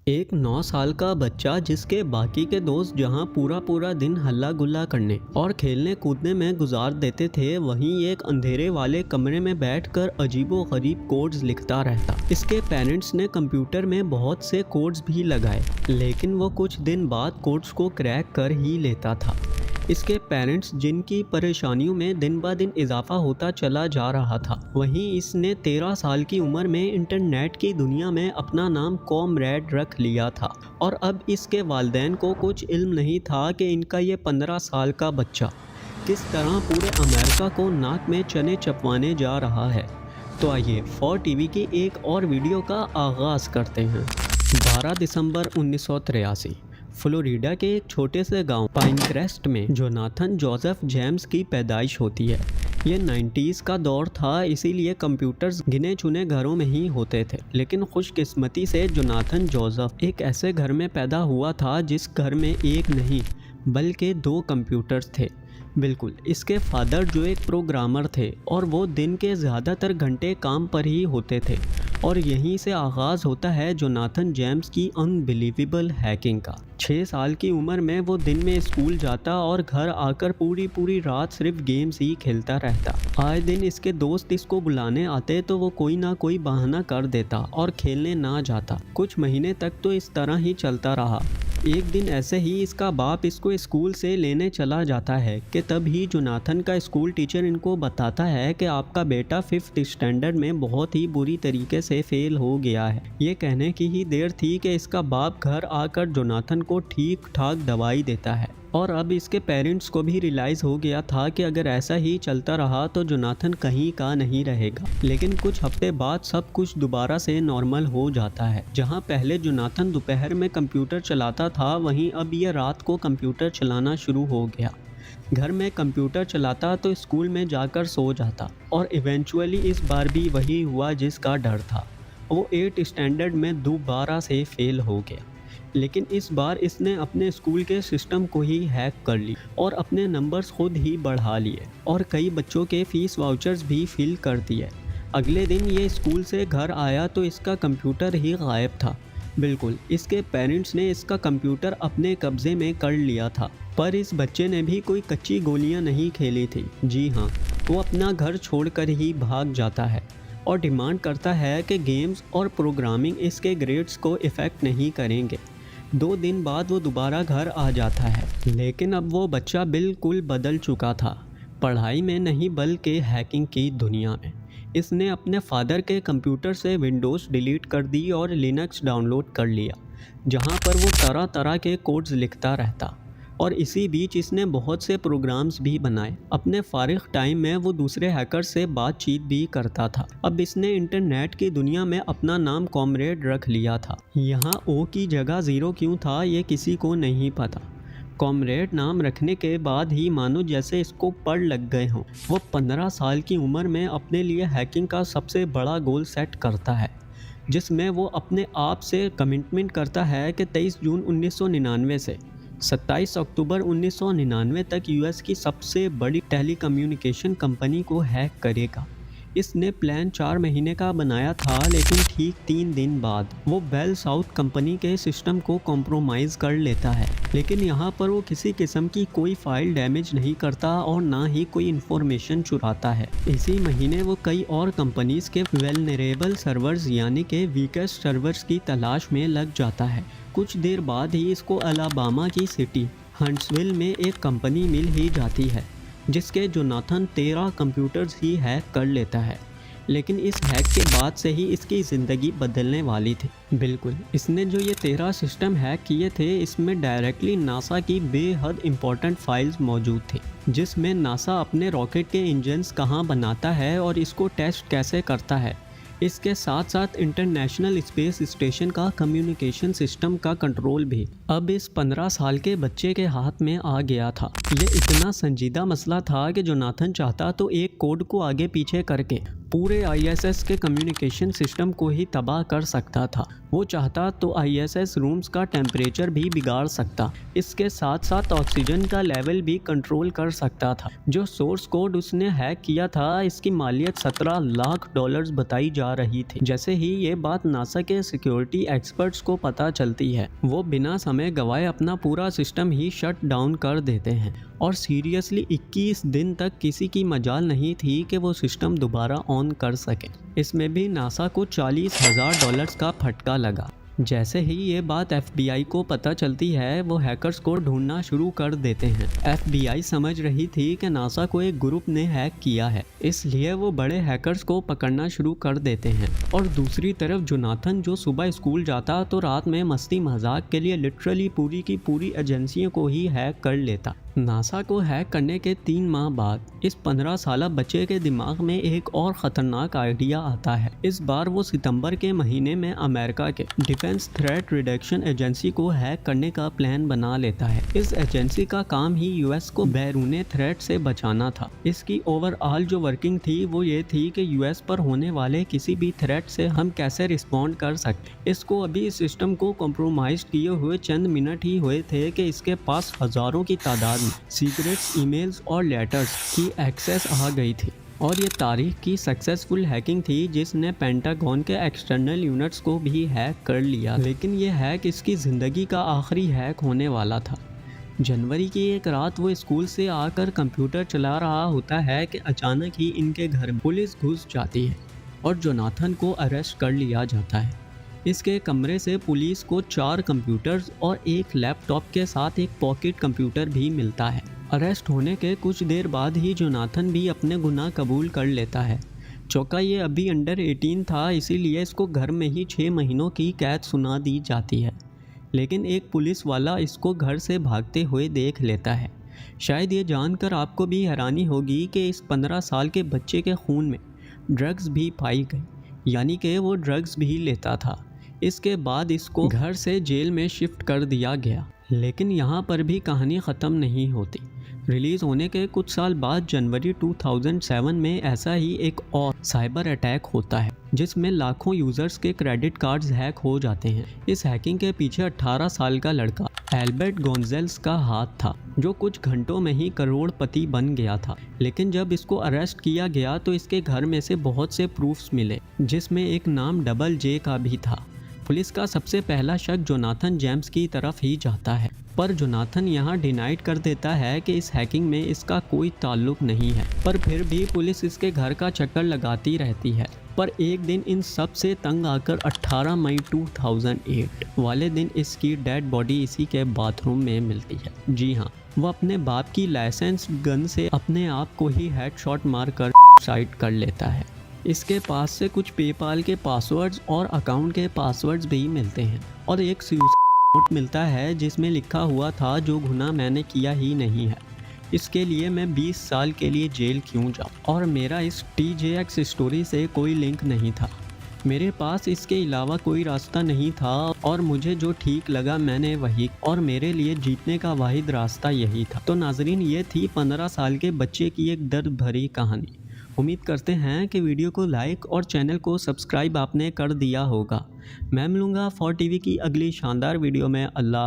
एक 9 साल का बच्चा जिसके बाकी के दोस्त जहां पूरा पूरा दिन हल्ला गुल्ला करने और खेलने कूदने में गुजार देते थे, वहीं एक अंधेरे वाले कमरे में बैठकर अजीबो गरीब कोड्स लिखता रहता। इसके पेरेंट्स ने कंप्यूटर में बहुत से कोड्स भी लगाए, लेकिन वो कुछ दिन बाद कोड्स को क्रैक कर ही लेता था। इसके पेरेंट्स जिनकी परेशानियों में दिन ब दिन इजाफा होता चला जा रहा था, वहीं इसने 13 साल की उम्र में इंटरनेट की दुनिया में अपना नाम कॉमरेड रख लिया था। और अब इसके वालिदैन को कुछ इल्म नहीं था कि इनका ये 15 साल का बच्चा किस तरह पूरे अमेरिका को नाक में चने चपवाने जा रहा है। तो आइए 4 टीवी की एक और वीडियो का आगाज़ करते हैं। 12 दिसंबर 1983 फ्लोरिडा के एक छोटे से गांव पाइनक्रेस्ट में जोनाथन जोसेफ जेम्स की पैदाइश होती है। ये 90s का दौर था, इसीलिए कंप्यूटर्स गिने चुने घरों में ही होते थे। लेकिन खुशकिस्मती से जोनाथन जोसेफ एक ऐसे घर में पैदा हुआ था जिस घर में एक नहीं बल्कि 2 कंप्यूटर्स थे। बिल्कुल, इसके फादर जो एक प्रोग्रामर थे और वो दिन के ज़्यादातर घंटे काम पर ही होते थे। और यहीं से आगाज़ होता है जोनाथन जेम्स की अनबिलीवेबल हैकिंग का। 6 साल की उम्र में वो दिन में स्कूल जाता और घर आकर पूरी रात सिर्फ गेम्स ही खेलता रहता। आए दिन इसके दोस्त इसको बुलाने आते तो वो कोई ना कोई बहाना कर देता और खेलने ना जाता। कुछ महीने तक तो इस तरह ही चलता रहा। एक दिन ऐसे ही इसका बाप इसको स्कूल से लेने चला जाता है कि तभी जोनाथन का स्कूल टीचर इनको बताता है कि आपका बेटा 5th स्टैंडर्ड में बहुत ही बुरी तरीके से फेल हो गया है। ये कहने की ही देर थी कि इसका बाप घर आकर जोनाथन को ठीक ठाक दवाई देता है। और अब इसके पेरेंट्स को भी रियलाइज़ हो गया था कि अगर ऐसा ही चलता रहा तो जोनाथन कहीं का नहीं रहेगा। लेकिन कुछ हफ्ते बाद सब कुछ दोबारा से नॉर्मल हो जाता है। जहां पहले जोनाथन दोपहर में कंप्यूटर चलाता था, वहीं अब ये रात को कंप्यूटर चलाना शुरू हो गया। घर में कंप्यूटर चलाता तो स्कूल में जाकर सो जाता। और इवेंचुअली इस बार भी वही हुआ जिसका डर था। वो 8th स्टैंडर्ड में दोबारा से फेल हो गया। लेकिन इस बार इसने अपने स्कूल के सिस्टम को ही हैक कर ली और अपने नंबर्स खुद ही बढ़ा लिए और कई बच्चों के फीस वाउचर्स भी फिल कर दिए। अगले दिन ये स्कूल से घर आया तो इसका कंप्यूटर ही गायब था। बिल्कुल, इसके पेरेंट्स ने इसका कंप्यूटर अपने कब्जे में कर लिया था। पर इस बच्चे ने भी कोई कच्ची गोलियां नहीं खेली थी। जी हाँ, वो अपना घर छोड़कर ही भाग जाता है और डिमांड करता है कि गेम्स और प्रोग्रामिंग इसके ग्रेड्स को इफ़ेक्ट नहीं करेंगे। 2 दिन बाद वो दोबारा घर आ जाता है, लेकिन अब वो बच्चा बिल्कुल बदल चुका था। पढ़ाई में नहीं बल्कि हैकिंग की दुनिया में। इसने अपने फादर के कंप्यूटर से विंडोज़ डिलीट कर दी और लिनक्स डाउनलोड कर लिया, जहां पर वो तरह तरह के कोड्स लिखता रहता। और इसी बीच इसने बहुत से प्रोग्राम्स भी बनाए। अपने फारिग टाइम में वो दूसरे हैकर से बातचीत भी करता था। अब इसने इंटरनेट की दुनिया में अपना नाम कॉमरेड रख लिया था। यहाँ ओ की जगह 0 क्यों था ये किसी को नहीं पता। कॉमरेड नाम रखने के बाद ही मानो जैसे इसको पढ़ लग गए हों। वो 15 साल की उम्र में अपने लिए हैकिंग का सबसे बड़ा गोल सेट करता है, जिसमें वो अपने आप से कमिटमेंट करता है कि 23 जून 1999 से 27 अक्टूबर 1999 तक यूएस की सबसे बड़ी टेलीकम्युनिकेशन कंपनी को हैक करेगा। इसने प्लान 4 महीने का बनाया था, लेकिन ठीक 3 दिन बाद वो बेल साउथ कंपनी के सिस्टम को कॉम्प्रोमाइज़ कर लेता है। लेकिन यहाँ पर वो किसी किस्म की कोई फाइल डैमेज नहीं करता और ना ही कोई इन्फॉर्मेशन चुराता है। इसी महीने वो कई और कंपनीज़ के वेलनरेबल सर्वर्स यानी कि वीकेस्ट सर्वर्स की तलाश में लग जाता है। कुछ देर बाद ही इसको अलाबामा की सिटी हंट्सविल में एक कंपनी मिल ही जाती है, जिसके जोनाथन 13 कंप्यूटर्स ही हैक कर लेता है। लेकिन इस हैक के बाद से ही इसकी ज़िंदगी बदलने वाली थी। बिल्कुल, इसने जो ये 13 सिस्टम हैक किए थे, इसमें डायरेक्टली नासा की बेहद इम्पॉर्टेंट फाइल्स मौजूद थी, जिसमें नासा अपने रॉकेट के इंजन्स कहाँ बनाता है और इसको टेस्ट कैसे करता है। इसके साथ साथ इंटरनेशनल स्पेस स्टेशन का कम्युनिकेशन सिस्टम का कंट्रोल भी अब इस 15 साल के बच्चे के हाथ में आ गया था। ये इतना संजीदा मसला था कि जोनाथन चाहता तो एक कोड को आगे पीछे करके पूरे आईएसएस के कम्युनिकेशन सिस्टम को ही तबाह कर सकता था। वो चाहता तो आईएसएस रूम्स का टेम्परेचर भी बिगाड़ सकता। इसके साथ साथ ऑक्सीजन का लेवल भी कंट्रोल कर सकता था। जो सोर्स कोड उसने हैक किया था, इसकी मालियत $17 लाख बताई जा रही थी। जैसे ही ये बात नासा के सिक्योरिटी एक्सपर्ट्स को पता चलती है, वो बिना समय गवाए अपना पूरा सिस्टम ही शट डाउन कर देते हैं। और सीरियसली 21 दिन तक किसी की मजाल नहीं थी कि वो सिस्टम दोबारा ऑन कर सके। इसमें भी नासा को $40,000 का फटका लगा। जैसे ही ये बात FBI को पता चलती है, वो हैकर्स को ढूंढना शुरू कर देते हैं। FBI समझ रही थी कि नासा को एक ग्रुप ने हैक किया है, इसलिए वो बड़े हैकर्स को पकड़ना शुरू कर देते हैं। और दूसरी तरफ जोनाथन, जो सुबह स्कूल जाता तो रात में मस्ती मजाक के लिए लिटरली पूरी की पूरी एजेंसियों को ही हैक कर लेता। नासा को हैक करने के 3 माह बाद इस 15 साला बच्चे के दिमाग में एक और ख़तरनाक आइडिया आता है। इस बार वो सितंबर के महीने में अमेरिका के डिफेंस थ्रेट रिडक्शन एजेंसी को हैक करने का प्लान बना लेता है। इस एजेंसी का काम ही यूएस को बैरूनी थ्रेट से बचाना था। इसकी ओवरऑल जो वर्किंग थी वो ये थी कि यूएस पर होने वाले किसी भी थ्रेट से हम कैसे रिस्पॉन्ड कर सकते। इसको अभी इस सिस्टम को कॉम्प्रोमाइज किए हुए चंद मिनट ही हुए थे कि इसके पास हज़ारों की तादाद सीक्रेट्स, ईमेल्स और लेटर्स की एक्सेस आ गई थी। और ये तारीख की सक्सेसफुल हैकिंग थी जिसने पेंटागन के एक्सटर्नल यूनिट्स को भी हैक कर लिया। लेकिन ये हैक इसकी ज़िंदगी का आखिरी हैक होने वाला था। जनवरी की एक रात वो स्कूल से आकर कंप्यूटर चला रहा होता है कि अचानक ही इनके घर में पुलिस घुस जाती है और जोनाथन को अरेस्ट कर लिया जाता है। इसके कमरे से पुलिस को 4 कंप्यूटर्स और एक लैपटॉप के साथ एक पॉकेट कंप्यूटर भी मिलता है। अरेस्ट होने के कुछ देर बाद ही जोनाथन भी अपने गुनाह कबूल कर लेता है। चौका ये अभी अंडर 18 था, इसीलिए इसको घर में ही 6 महीनों की कैद सुना दी जाती है। लेकिन एक पुलिस वाला इसको घर से भागते हुए देख लेता है। शायद ये जानकर आपको भी हैरानी होगी कि इस 15 साल के बच्चे के खून में ड्रग्स भी पाई गई, यानी कि वो ड्रग्स भी लेता था। इसके बाद इसको घर से जेल में शिफ्ट कर दिया गया। लेकिन यहाँ पर भी कहानी ख़त्म नहीं होती। रिलीज़ होने के कुछ साल बाद जनवरी 2007 में ऐसा ही एक और साइबर अटैक होता है जिसमें लाखों यूज़र्स के क्रेडिट कार्ड्स हैक हो जाते हैं। इस हैकिंग के पीछे 18 साल का लड़का एल्बर्ट गोंज़ेल्स का हाथ था, जो कुछ घंटों में ही करोड़पति बन गया था। लेकिन जब इसको अरेस्ट किया गया तो इसके घर में से बहुत से प्रूफ्स मिले, जिसमें एक नाम डबल जे का भी था। पुलिस का सबसे पहला शक जोनाथन जेम्स की तरफ ही जाता है, पर जोनाथन यहाँ डिनाइड कर देता है कि इस हैकिंग में इसका कोई ताल्लुक नहीं है। पर फिर भी पुलिस इसके घर का चक्कर लगाती रहती है। पर एक दिन इन सब से तंग आकर 18 मई 2008 वाले दिन इसकी डेड बॉडी इसी के बाथरूम में मिलती है। जी हाँ, वो अपने बाप की लाइसेंस गन से अपने आप को ही हेडशॉट मारकर सुसाइड कर लेता है। इसके पास से कुछ पेपाल के पासवर्ड्स और अकाउंट के पासवर्ड्स भी मिलते हैं और एक सुसाइड नोट मिलता है जिसमें लिखा हुआ था, जो गुनाह मैंने किया ही नहीं है, इसके लिए मैं 20 साल के लिए जेल क्यों जाऊँ। और मेरा इस TJX स्टोरी से कोई लिंक नहीं था। मेरे पास इसके अलावा कोई रास्ता नहीं था और मुझे जो ठीक लगा मैंने वही, और मेरे लिए जीतने का वाहिद रास्ता यही था। तो नाजरीन, ये थी 15 साल के बच्चे की एक दर्द भरी कहानी। उम्मीद करते हैं कि वीडियो को लाइक और चैनल को सब्सक्राइब आपने कर दिया होगा। मैं मिलूँगा 4TV की अगली शानदार वीडियो में। अल्लाह।